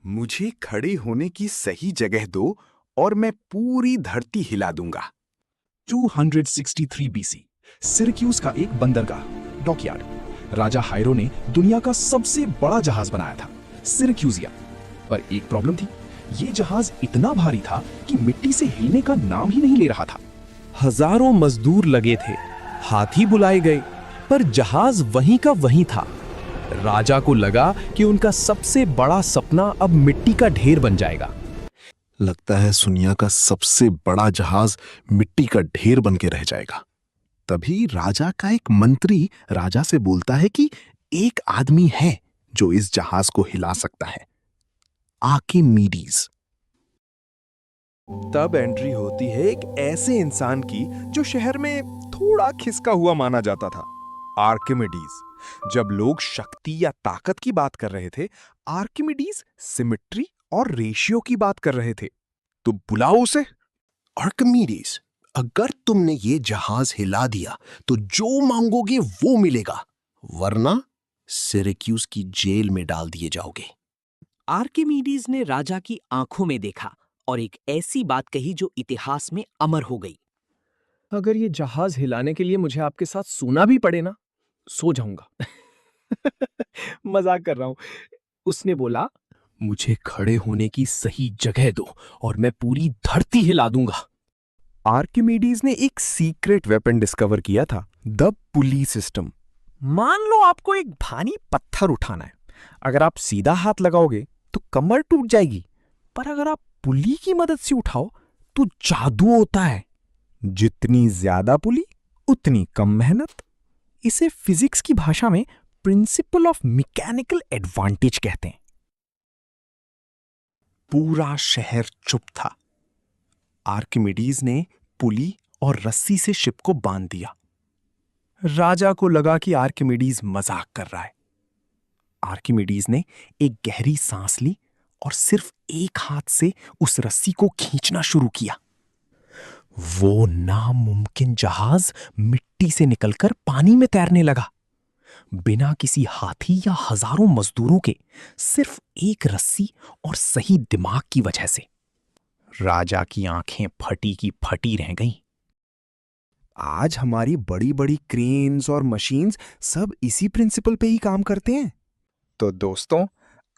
मुझे खड़े होने की सही जगह दो और मैं पूरी धरती हिला दूंगा। 263 BC सिरक्यूज का एक बंदरगाह डॉकयार्ड। राजा हायरो ने दुनिया का सबसे बड़ा जहाज बनाया था, सिरक्यूजिया। पर एक प्रॉब्लम थी, ये जहाज इतना भारी था कि मिट्टी से हिलने का नाम ही नहीं ले रहा था। हजारों मजदूर लगे थे, हाथी बुलाए गए, पर जहाज वहीं का वहीं था। राजा को लगा कि उनका सबसे बड़ा सपना अब मिट्टी का ढेर बन जाएगा। लगता है दुनिया का सबसे बड़ा जहाज मिट्टी का ढेर बन के रह जाएगा। तभी राजा का एक मंत्री राजा से बोलता है कि एक आदमी है जो इस जहाज को हिला सकता है, आर्किमीडीज। तब एंट्री होती है एक ऐसे इंसान की जो शहर में थोड़ा खिसका हुआ माना जाता था, आर्किमिडीज। जब लोग शक्ति या ताकत की बात कर रहे थे, आर्किमिडीज सिमेट्री और रेशियो की बात कर रहे थे। तो बुलाओ उसे। आर्किमीडीज, अगर तुमने ये जहाज हिला दिया तो जो मांगोगे वो मिलेगा, वरना सिरक्यूज की जेल में डाल दिए जाओगे। आर्किमीडीज ने राजा की आंखों में देखा और एक ऐसी बात कही जो इतिहास में अमर हो गई। अगर ये जहाज हिलाने के लिए मुझे आपके साथ सोना भी पड़े ना, सो जाऊंगा। मजाक कर रहा हूं। उसने बोला, मुझे खड़े होने की सही जगह दो और मैं पूरी धरती हिला दूंगा। आर्किमिडीज ने एक सीक्रेट वेपन डिस्कवर किया था, द पुली सिस्टम। मान लो आपको एक भारी पत्थर उठाना है। अगर आप सीधा हाथ लगाओगे तो कमर टूट जाएगी, पर अगर आप पुली की मदद से उठाओ तो जादू होता है। जितनी ज्यादा पुली उतनी कम मेहनत। इसे फिजिक्स की भाषा में प्रिंसिपल ऑफ मैकेनिकल एडवांटेज कहते हैं। पूरा शहर चुप था। आर्किमिडीज ने पुली और रस्सी से शिप को बांध दिया। राजा को लगा कि आर्किमिडीज मजाक कर रहा है। आर्किमिडीज ने एक गहरी सांस ली और सिर्फ एक हाथ से उस रस्सी को खींचना शुरू किया। वो नामुमकिन जहाज मिट्टी से निकलकर पानी में तैरने लगा, बिना किसी हाथी या हजारों मजदूरों के, सिर्फ एक रस्सी और सही दिमाग की वजह से। राजा की आंखें फटी की फटी रह गईं। आज हमारी बड़ी बड़ी क्रेन्स और मशीन्स सब इसी प्रिंसिपल पे ही काम करते हैं। तो दोस्तों,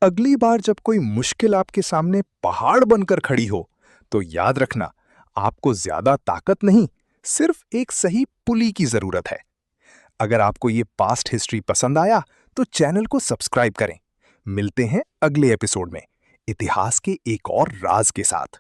अगली बार जब कोई मुश्किल आपके सामने पहाड़ बनकर खड़ी हो, तो याद रखना, आपको ज्यादा ताकत नहीं, सिर्फ एक सही पुली की जरूरत है। अगर आपको ये पास्ट हिस्ट्री पसंद आया तो चैनल को सब्सक्राइब करें। मिलते हैं अगले एपिसोड में इतिहास के एक और राज के साथ।